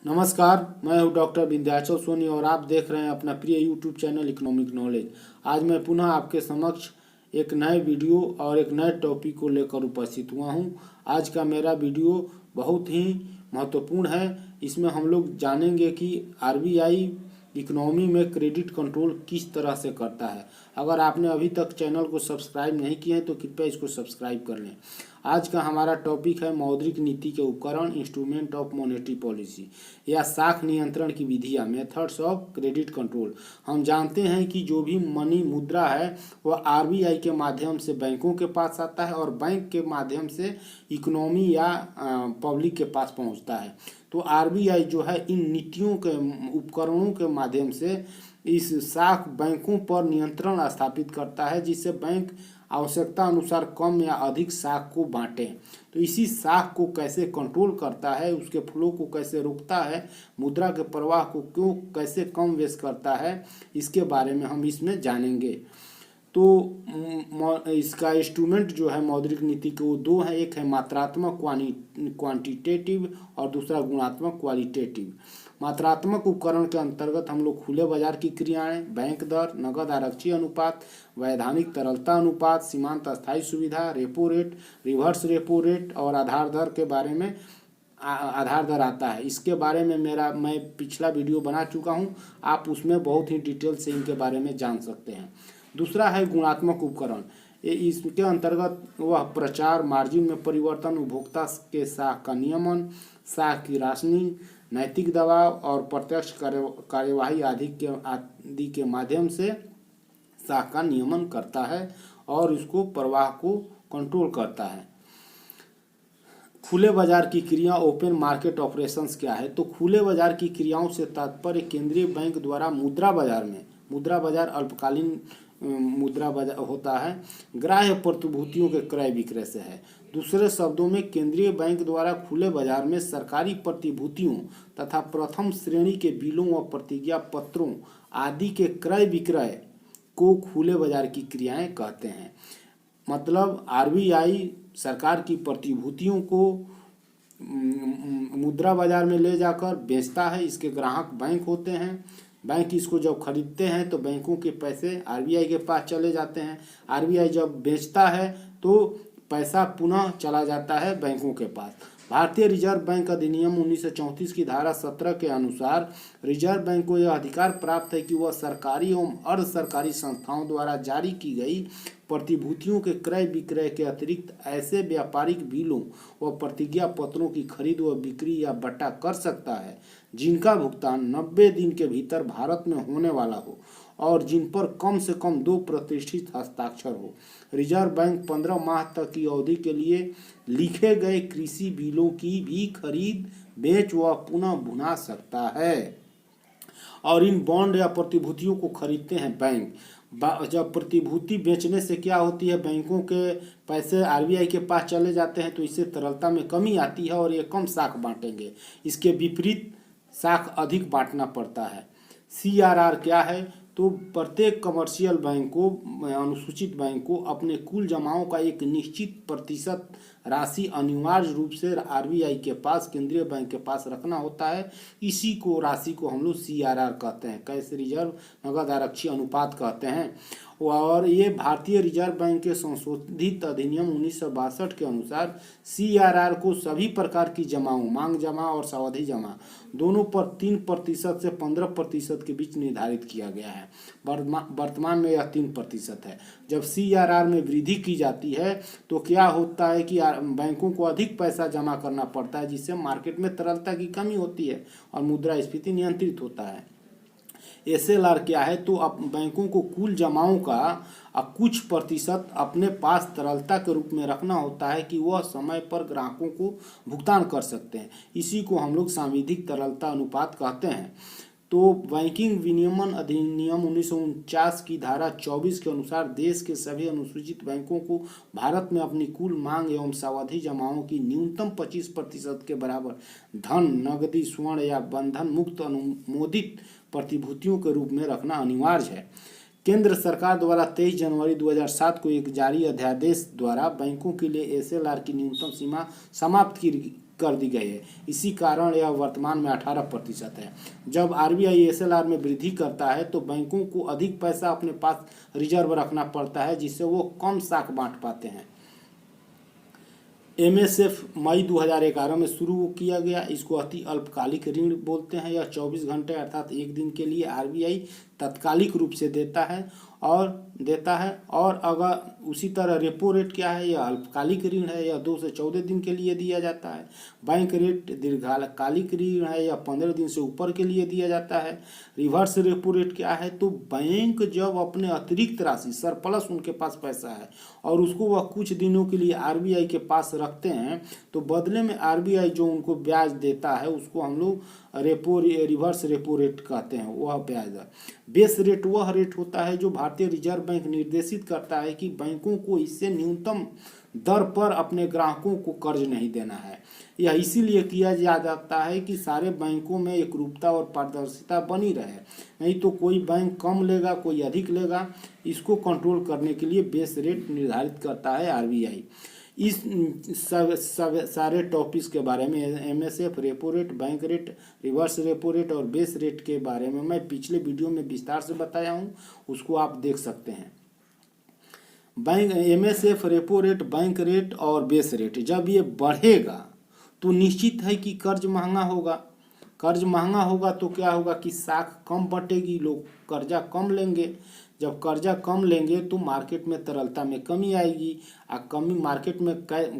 नमस्कार, मैं हूं डॉक्टर विंध्याचल सोनी और आप देख रहे हैं अपना प्रिय यूट्यूब चैनल इकोनॉमिक नॉलेज। आज मैं पुनः आपके समक्ष एक नए वीडियो और एक नए टॉपिक को लेकर उपस्थित हुआ हूं। आज का मेरा वीडियो बहुत ही महत्वपूर्ण है। इसमें हम लोग जानेंगे कि आरबीआई इकोनॉमी में क्रेडिट कंट्रोल किस तरह से करता है। अगर आपने अभी तक चैनल को सब्सक्राइब नहीं किया है तो कृपया इसको सब्सक्राइब कर लें। आज का हमारा टॉपिक है मौद्रिक नीति के उपकरण, इंस्ट्रूमेंट ऑफ मॉनेटरी पॉलिसी या साख नियंत्रण की विधियां, मेथड्स ऑफ क्रेडिट कंट्रोल। हम जानते हैं कि जो भी मनी मुद्रा है वह आरबीआई के माध्यम से बैंकों के पास आता है और बैंक के माध्यम से इकोनॉमी या पब्लिक के पास पहुंचता है। तो आरबीआई जो है इन नीतियों के उपकरणों के माध्यम से इस साख बैंकों पर नियंत्रण स्थापित करता है, जिससे बैंक आवश्यकता अनुसार कम या अधिक साख को बांटे। तो इसी साख को कैसे कंट्रोल करता है, उसके फ्लो को कैसे रोकता है, मुद्रा के प्रवाह को क्यों कैसे कम वेस्ट करता है, इसके बारे में हम इसमें जानेंगे। तो इसका इंस्ट्रूमेंट जो है मौद्रिक नीति के वो दो हैं, एक है मात्रात्मक क्वांटिटेटिव और दूसरा गुणात्मक क्वालिटेटिव। मात्रात्मक उपकरण के अंतर्गत हम लोग खुले बाजार की क्रियाएं, बैंक दर, नगद आरक्षी अनुपात, वैधानिक तरलता अनुपात, सीमांत अस्थायी सुविधा, repo rate, reverse repo rate और आधार दर के बारे में आधार दर आता है। इसके बारे में मैं पिछला वीडियो बना चुका हूं, आप उसमें बहुत ही डिटेल से इनके बारे में जान सकते हैं। दूसरा है गुणात्मक उपकरण। इसके अंतर्गत वह प्रचार, मार्जिन में परिवर्तन, उपभोक्ता के साख का नियमन, साख की राशनिंग, नैतिक दबाव और प्रत्यक्ष कार्यवाही आदि के माध्यम से साख का नियमन करता है और इसको प्रवाह को कंट्रोल करता है। खुले बाजार की क्रिया, ओपन मार्केट ऑपरेशंस क्या है? तो खुले बाजार की क्रियाओं से तात्पर्य केंद्रीय बैंक द्वारा मुद्रा बाजार अल्पकालीन मुद्रा बाजार होता है, ग्राह्य प्रतिभूतियों के क्रय विक्रय से है। दूसरे शब्दों में केंद्रीय बैंक द्वारा खुले बाजार में सरकारी प्रतिभूतियों तथा प्रथम श्रेणी के बिलों व प्रतिज्ञा पत्रों आदि के क्रय विक्रय को खुले बाजार की क्रियाएं कहते हैं। मतलब आरबीआई सरकार की प्रतिभूतियों को मुद्रा बाजार में ले जाकर बेचता है। इसके ग्राहक बैंक होते हैं। बैंक इसको जब खरीदते हैं तो बैंकों के पैसे आरबीआई के पास चले जाते हैं। आरबीआई जब बेचता है तो पैसा पुनः चला जाता है बैंकों के पास। भारतीय रिजर्व बैंक अधिनियम 1934 की धारा 17 के अनुसार रिजर्व बैंक को यह अधिकार प्राप्त है कि वह सरकारी एवं अर्ध सरकारी संस्थाओं द्वारा जारी की गई प्रतिभूतियों के क्रय विक्रय के अतिरिक्त ऐसे व्यापारिक बिलों व प्रतिज्ञा पत्रों की खरीद व बिक्री या बट्टा कर सकता है जिनका भुगतान 90 दिन के भीतर भारत में होने वाला हो और जिन पर कम से कम 2 प्रतिष्ठित हस्ताक्षर हो। रिजर्व बैंक 15 माह तक की अवधि के लिए लिखे गए कृषि बिलों की भी खरीद, बेच व पुनः भुना सकता है। और इन बॉन्ड या प्रतिभूतियों को खरीदते हैं बैंक। जब प्रतिभूति बेचने से क्या होती है, बैंकों के पैसे आरबीआई के पास चले जाते हैं, तो इससे तरलता में कमी आती है और ये कम साख बांटेंगे। इसके विपरीत साख अधिक बांटना पड़ता है। सीआरआर क्या है? तो प्रत्येक कमर्शियल बैंक को, अनुसूचित बैंक को अपने कुल जमाओं का एक निश्चित प्रतिशत राशि अनिवार्य रूप से आरबीआई के पास, केंद्रीय बैंक के पास रखना होता है। इसी को राशि को हम लोग सीआरआर कहते हैं, कैश रिजर्व नगद आरक्षी अनुपात कहते हैं। और ये भारतीय रिजर्व बैंक के संशोधित अधिनियम 1962 के अनुसार सीआरआर को सभी प्रकार की जमाओं, मांग जमा और सावधि जमा दोनों पर 3% से 15% के बीच निर्धारित किया गया है। वर्तमान में यह 3% है। जब सीआरआर में वृद्धि की जाती है तो क्या होता है कि बैंकों को अधिक पैसा जमा करना पड़ता है, जिससे मार्केट में तरलता की कमी होती है और मुद्रास्फीति नियंत्रित होता है। एसएलआर क्या है? तो बैंकों को कुल जमाओं का कुछ प्रतिशत अपने पास तरलता के रूप में रखना होता है कि वह समय पर ग्राहकों को भुगतान कर सकते हैं। इसी को हम लोग सांविधिक तरलता अनुपात कहते हैं। तो बैंकिंग विनियमन अधिनियम 1949 की धारा 24 के अनुसार देश के सभी अनुसूचित बैंकों को भारत में अपनी कुल मांग एवं सावधि जमाओं की न्यूनतम 25% के बराबर धन, नगदी, स्वर्ण या बंधन मुक्त अनुमोदित प्रतिभूतियों के रूप में रखना अनिवार्य है। केंद्र सरकार द्वारा 23 जनवरी 2007 को एक जारी अध्यादेश द्वारा बैंकों के लिए एसएलआर की न्यूनतम सीमा समाप्त कर दी गई है। इसी कारण यह वर्तमान में 18% है। जब आरबीआई एसएलआर में वृद्धि करता है तो बैंकों को अधिक पैसा अपने पास रिजर्व रखना पड़ता है, जिससे वो कम साख बांट पाते हैं। एमएसएफ मई 2011 में शुरू किया गया। इसको अति अल्पकालिक ऋण बोलते हैं। यह 24 घंटे अर्थात एक दिन के लिए आरबीआई तात्कालिक रूप से देता है और अगर उसी तरह रेपो रेट क्या है, यह अल्पकालिक ऋण है, यह 2 से 14 दिन के लिए दिया जाता है। बैंक रेट दीर्घकालिक ऋण है, यह 15 दिन से ऊपर के लिए दिया जाता है। रिवर्स रेपो रेट क्या है, तो बैंक जब अपने अतिरिक्त राशि सरप्लस उनके पास पैसा है और उसको वह कुछ दिनों के लिए आरबीआई के पास रखते हैं तो बदले में आरबीआई जो उनको ब्याज देता है उसको हम लोग रिवर्स रेपो रेट कहते हैं, वह ब्याज दर। बेस रेट वह रेट होता है जो भारतीय रिजर्व बैंक निर्देशित करता है कि बैंकों को इससे न्यूनतम दर पर अपने ग्राहकों को कर्ज नहीं देना है। यह इसीलिए किया जाता है कि सारे बैंकों में एकरूपता और पारदर्शिता बनी रहे, नहीं तो कोई बैंक कम लेगा कोई अधिक लेगा। इसको कंट्रोल करने के लिए बेस रेट निर्धारित करता है आरबीआई। इस सारे टॉपिक्स के बारे में MSF, repo rate, bank rate, reverse repo rate और बेस रेट के बारे में मैं पिछले वीडियो में विस्तार से बताया हूँ, उसको आप देख सकते हैं। Bank MSF, repo rate, bank rate और बेस रेट जब ये बढ़ेगा तो निश्चित है कि कर्ज महंगा होगा। कर्ज महंगा होगा तो क्या होगा कि साख कम बटेगी, लोग कर्जा कम लेंगे। जब कर्जा कम लेंगे तो मार्केट में तरलता में कमी आएगी। मार्केट में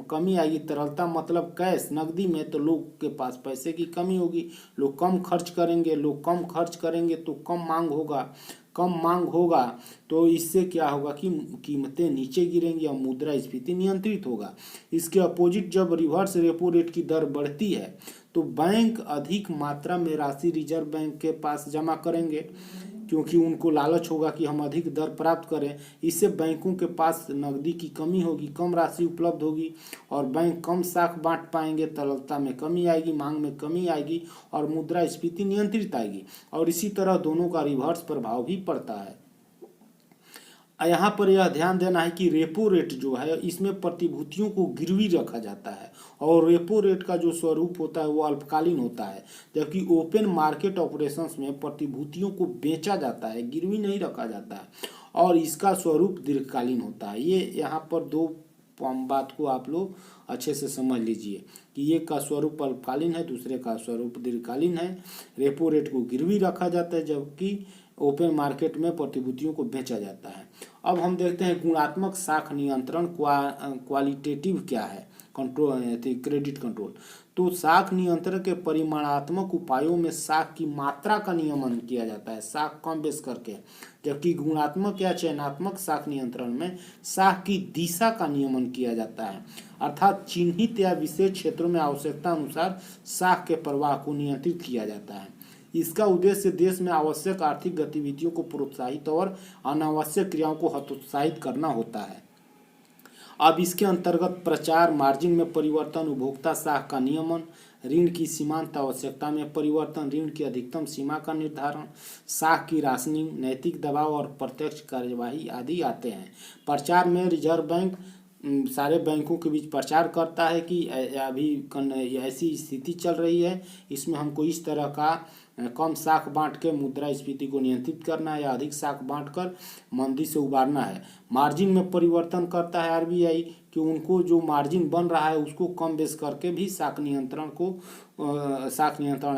कमी आएगी, तरलता मतलब कैश नकदी में, तो लोग के पास पैसे की कमी होगी, लोग कम खर्च करेंगे तो कम मांग होगा तो इससे क्या होगा कि कीमतें नीचे गिरेंगी और मुद्रास्फीति नियंत्रित होगा। इसके अपोजिट जब रिवर्स रेपो रेट की दर बढ़ती है तो बैंक अधिक मात्रा में राशि रिजर्व बैंक के पास जमा करेंगे, क्योंकि उनको लालच होगा कि हम अधिक दर प्राप्त करें। इससे बैंकों के पास नकदी की कमी होगी, कम राशि उपलब्ध होगी और बैंक कम साख बांट पाएंगे, तरलता में कमी आएगी, मांग में कमी आएगी और मुद्रास्फीति नियंत्रित आएगी। और इसी तरह दोनों का रिवर्स प्रभाव भी पड़ता है। यहाँ पर यह ध्यान देना है कि रेपो रेट जो है इसमें प्रतिभूतियों को गिरवी रखा जाता है और रेपो रेट का जो स्वरूप होता है वो अल्पकालीन होता है, जबकि ओपन मार्केट ऑपरेशंस में प्रतिभूतियों को बेचा जाता है, गिरवी नहीं रखा जाता है और इसका स्वरूप दीर्घकालीन होता है। ये यहाँ पर दो बात को आप लोग अच्छे से समझ लीजिए कि एक का स्वरूप अल्पकालीन है, दूसरे का स्वरूप दीर्घकालीन है। रेपो रेट को गिरवी रखा जाता है जबकि ओपन मार्केट में प्रतिभूतियों को बेचा जाता है। अब हम देखते हैं गुणात्मक साख नियंत्रण क्वालिटेटिव क्या है, क्रेडिट कंट्रोल। तो साख नियंत्रण के परिमाणात्मक उपायों में साख की मात्रा का नियमन किया जाता है, साख कम बेस करके, जबकि गुणात्मक या चयनात्मक साख नियंत्रण में साख की दिशा का नियमन किया जाता है, अर्थात चिन्हित या विशेष क्षेत्रों में आवश्यकता अनुसार साख के प्रवाह को नियंत्रित किया जाता है। इसका उद्देश्य देश में आवश्यक आर्थिक गतिविधियों को प्रोत्साहित और अनावश्यक क्रियाओं को हतोत्साहित करना होता है। अब इसके अंतर्गत प्रचार, मार्जिन में परिवर्तन, उपभोक्ता साख का नियमन, ऋण की सीमांत आवश्यकता में परिवर्तन, ऋण की अधिकतम सीमा का निर्धारण, साख की राशनिंग, नैतिक दबाव और प्रत्यक्ष कार्यवाही आदि आते हैं। प्रचार में रिजर्व बैंक सारे बैंकों के बीच प्रचार करता है कि अभी ऐसी स्थिति चल रही है, इसमें हमको इस तरह का कम साख बांट के मुद्रास्फीति को नियंत्रित करना है या अधिक साख बांटकर मंदी से उबारना है। मार्जिन में परिवर्तन करता है आरबीआई कि उनको जो मार्जिन बन रहा है उसको कम बेस करके भी साख नियंत्रण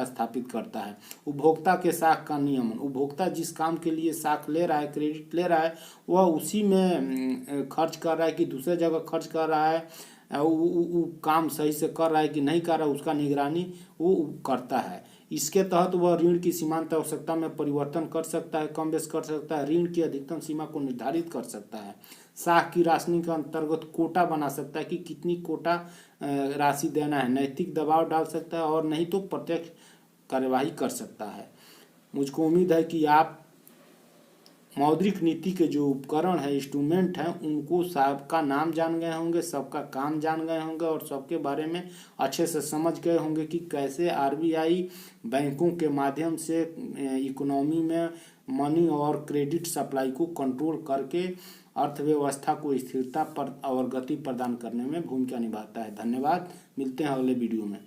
स्थापित करता है। उपभोक्ता के साख का नियमन, उपभोक्ता जिस काम के लिए साख ले रहा है, क्रेडिट ले रहा है, वह उसी में खर्च कर रहा है कि दूसरे जगह खर्च कर रहा है, वो काम सही से कर रहा है कि नहीं कर रहा है, उसका निगरानी वो करता है। इसके तहत वह ऋण की सीमांत आवश्यकता में परिवर्तन कर सकता है, कम बेस कर सकता है, ऋण की अधिकतम सीमा को निर्धारित कर सकता है, साख की राशि के अंतर्गत कोटा बना सकता है कि कितनी कोटा राशि देना है, नैतिक दबाव डाल सकता है और नहीं तो प्रत्यक्ष कार्यवाही कर सकता है। मुझको उम्मीद है कि आप मौद्रिक नीति के जो उपकरण है, इंस्ट्रूमेंट हैं, उनको सबका नाम जान गए होंगे, सबका काम जान गए होंगे और सबके बारे में अच्छे से समझ गए होंगे कि कैसे आरबीआई बैंकों के माध्यम से इकोनॉमी में मनी और क्रेडिट सप्लाई को कंट्रोल करके अर्थव्यवस्था को स्थिरता पर और गति प्रदान करने में भूमिका निभाता है। धन्यवाद, मिलते हैं अगले वीडियो में।